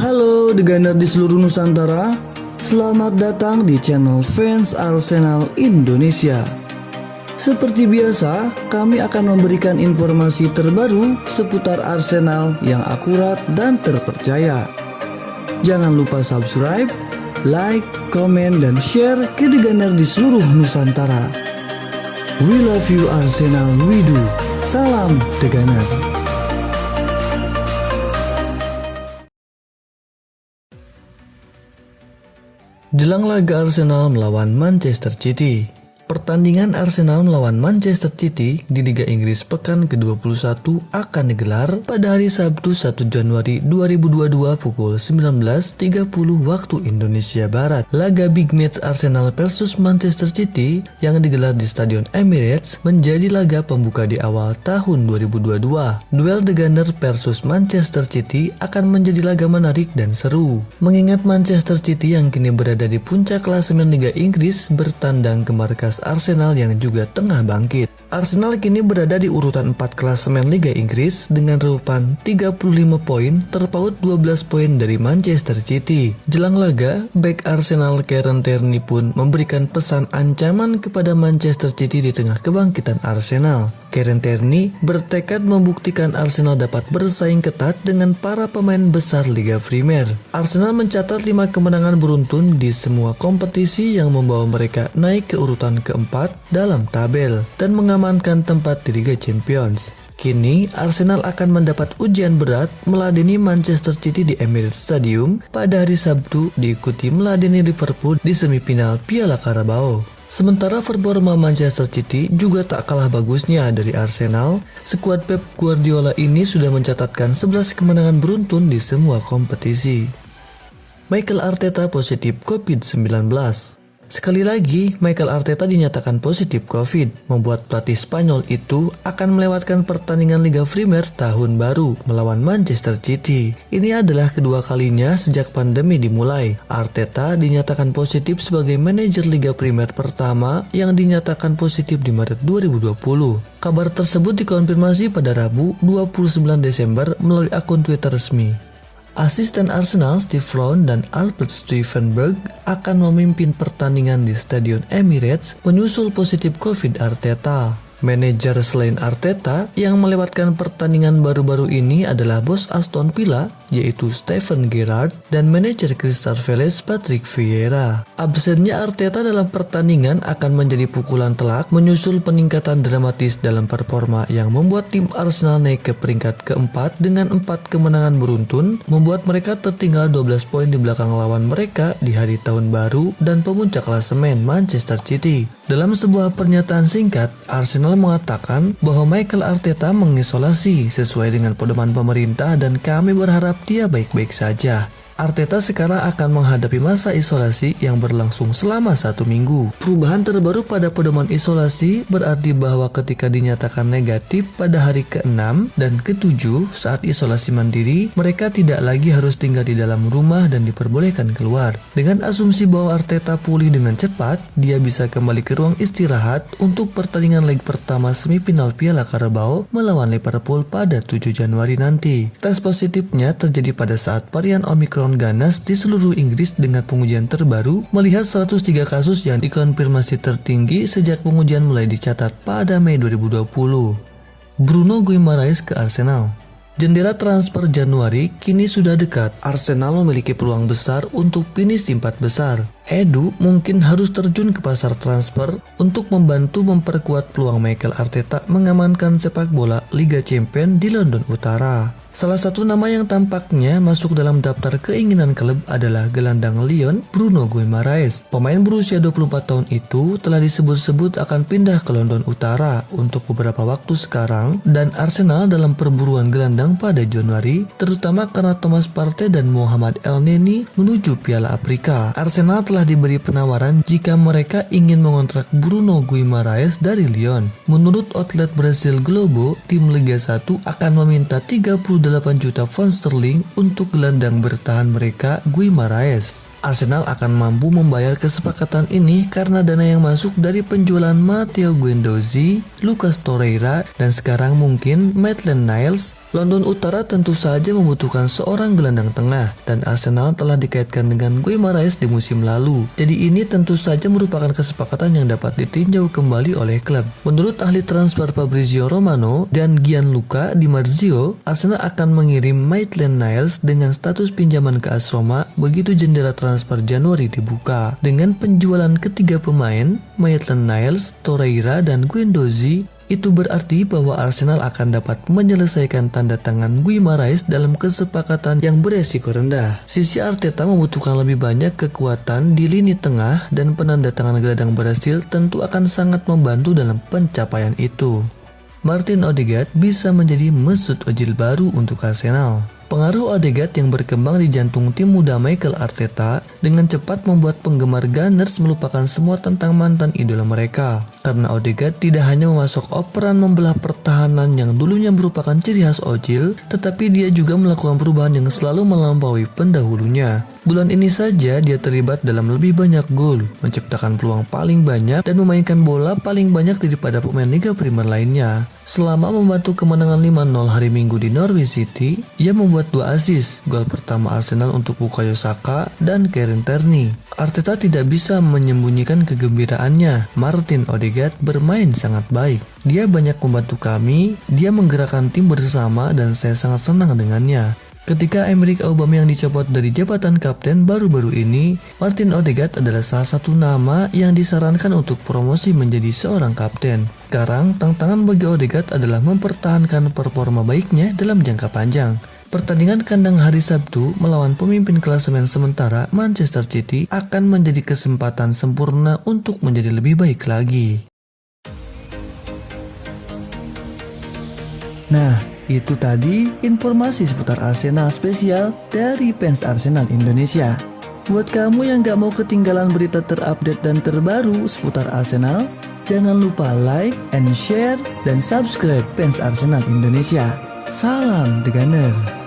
Halo The Gunner di seluruh Nusantara, selamat datang di channel Fans Arsenal Indonesia. Seperti biasa, kami akan memberikan informasi terbaru seputar Arsenal yang akurat dan terpercaya. Jangan lupa subscribe, like, komen, dan share ke The Gunner di seluruh Nusantara. We love you Arsenal, we do. Salam The Gunner. Jelang laga Arsenal melawan Manchester City. Pertandingan Arsenal melawan Manchester City di Liga Inggris pekan ke-21 akan digelar pada hari Sabtu 1 Januari 2022 pukul 19.30 waktu Indonesia Barat. Laga big match Arsenal versus Manchester City yang digelar di Stadion Emirates menjadi laga pembuka di awal tahun 2022. Duel The Gunner versus Manchester City akan menjadi laga menarik dan seru, mengingat Manchester City yang kini berada di puncak klasemen Liga Inggris bertandang ke markas Arsenal yang juga tengah bangkit. Arsenal kini berada di urutan 4 klasemen Liga Inggris dengan relevan 35 poin, terpaut 12 poin dari Manchester City. Jelang laga, bek Arsenal Kieran Tierney pun memberikan pesan ancaman kepada Manchester City di tengah kebangkitan Arsenal. Kieran Tierney bertekad membuktikan Arsenal dapat bersaing ketat dengan para pemain besar Liga Premier. Arsenal mencatat 5 kemenangan beruntun di semua kompetisi yang membawa mereka naik ke urutan keempat dalam tabel dan mengamankan tempat di Liga Champions. Kini Arsenal akan mendapat ujian berat meladeni Manchester City di Emirates Stadium pada hari Sabtu, diikuti meladeni Liverpool di semifinal Piala Carabao. Sementara performa Manchester City juga tak kalah bagusnya dari Arsenal. Skuad Pep Guardiola ini sudah mencatatkan 11 kemenangan beruntun di semua kompetisi. Mikel Arteta positif COVID-19. Sekali lagi, Mikel Arteta dinyatakan positif COVID, membuat pelatih Spanyol itu akan melewatkan pertandingan Liga Premier tahun baru melawan Manchester City. Ini adalah kedua kalinya sejak pandemi dimulai. Arteta dinyatakan positif sebagai manajer Liga Premier pertama yang dinyatakan positif di Maret 2020. Kabar tersebut dikonfirmasi pada Rabu 29 Desember melalui akun Twitter resmi. Asisten Arsenal Steve Rowe dan Albert Stevenberg akan memimpin pertandingan di Stadion Emirates menyusul positif COVID Arteta. Manajer selain Arteta yang melewatkan pertandingan baru-baru ini adalah bos Aston Villa yaitu Steven Gerrard dan manajer Crystal Palace Patrick Vieira. Absennya Arteta dalam pertandingan akan menjadi pukulan telak menyusul peningkatan dramatis dalam performa yang membuat tim Arsenal naik ke peringkat keempat dengan 4 kemenangan beruntun, membuat mereka tertinggal 12 poin di belakang lawan mereka di hari tahun baru dan pemuncak klasemen Manchester City. Dalam sebuah pernyataan singkat, Arsenal mengatakan bahwa Mikel Arteta mengisolasi sesuai dengan pedoman pemerintah dan kami berharap dia baik-baik saja. Arteta sekarang akan menghadapi masa isolasi yang berlangsung selama 1 minggu. Perubahan terbaru pada pedoman isolasi berarti bahwa ketika dinyatakan negatif pada hari ke-6 dan ke-7 saat isolasi mandiri, mereka tidak lagi harus tinggal di dalam rumah dan diperbolehkan keluar. Dengan asumsi bahwa Arteta pulih dengan cepat, dia bisa kembali ke ruang istirahat untuk pertandingan leg pertama semifinal Piala Carabao melawan Liverpool pada 7 Januari nanti. Tes positifnya terjadi pada saat varian Omicron ganas di seluruh Inggris dengan pengujian terbaru melihat 103 kasus yang dikonfirmasi tertinggi sejak pengujian mulai dicatat pada Mei 2020. Bruno Guimaraes ke Arsenal. Jendela transfer Januari kini sudah dekat. Arsenal memiliki peluang besar untuk finish di 4 besar. Edu mungkin harus terjun ke pasar transfer untuk membantu memperkuat peluang Mikel Arteta mengamankan sepak bola Liga Champions di London Utara. Salah satu nama yang tampaknya masuk dalam daftar keinginan klub adalah gelandang Lyon Bruno Guimaraes. Pemain berusia 24 tahun itu telah disebut-sebut akan pindah ke London Utara untuk beberapa waktu sekarang dan Arsenal dalam perburuan gelandang pada Januari, terutama karena Thomas Partey dan Mohamed Elneny menuju Piala Afrika. Arsenal telah diberi penawaran jika mereka ingin mengontrak Bruno Guimaraes dari Lyon. Menurut outlet Brasil Globo, tim Liga 1 akan meminta 38 juta pound sterling untuk gelandang bertahan mereka Guimaraes. Arsenal akan mampu membayar kesepakatan ini karena dana yang masuk dari penjualan Matteo Guendouzi, Lucas Torreira, dan sekarang mungkin Maitland Niles London Utara tentu saja membutuhkan seorang gelandang tengah, dan Arsenal telah dikaitkan dengan Guy Marais di musim lalu. Jadi ini tentu saja merupakan kesepakatan yang dapat ditinjau kembali oleh klub. Menurut ahli transfer Fabrizio Romano dan Gianluca Di Marzio, Arsenal akan mengirim Maitland-Niles dengan status pinjaman ke AS Roma begitu jendela transfer Januari dibuka. Dengan penjualan ketiga pemain, Maitland-Niles, Torreira, dan Guendouzi, itu berarti bahwa Arsenal akan dapat menyelesaikan tanda tangan Guy Marais dalam kesepakatan yang beresiko rendah. Sisi Arteta membutuhkan lebih banyak kekuatan di lini tengah, dan penandatangan gelandang Brasil tentu akan sangat membantu dalam pencapaian itu. Martin Odegaard bisa menjadi Mesut Ozil baru untuk Arsenal. Pengaruh Odegaard yang berkembang di jantung tim muda Mikel Arteta dengan cepat membuat penggemar Gunners melupakan semua tentang mantan idola mereka. Karena Odegaard tidak hanya memasok operan membelah pertahanan yang dulunya merupakan ciri khas Ozil, tetapi dia juga melakukan perubahan yang selalu melampaui pendahulunya. Bulan ini saja dia terlibat dalam lebih banyak gol, menciptakan peluang paling banyak, dan memainkan bola paling banyak daripada pemain Liga Primer lainnya. Selama membantu kemenangan 5-0 hari Minggu di Norwich City, ia membuat 2 assist, gol pertama Arsenal untuk Bukayo Saka dan Kieran Tierney. Arteta tidak bisa menyembunyikan kegembiraannya. Martin Odegaard bermain sangat baik. Dia banyak membantu kami, dia menggerakkan tim bersama, dan saya sangat senang dengannya. Ketika Emerick Aubameyang dicopot dari jabatan kapten baru-baru ini, Martin Odegaard adalah salah satu nama yang disarankan untuk promosi menjadi seorang kapten. Sekarang, tantangan bagi Odegaard adalah mempertahankan performa baiknya dalam jangka panjang. Pertandingan kandang hari Sabtu melawan pemimpin klasemen sementara Manchester City akan menjadi kesempatan sempurna untuk menjadi lebih baik lagi. Nah, itu tadi informasi seputar Arsenal spesial dari fans Arsenal Indonesia. Buat kamu yang gak mau ketinggalan berita terupdate dan terbaru seputar Arsenal, jangan lupa like and share dan subscribe fans Arsenal Indonesia. Salam The Gunner.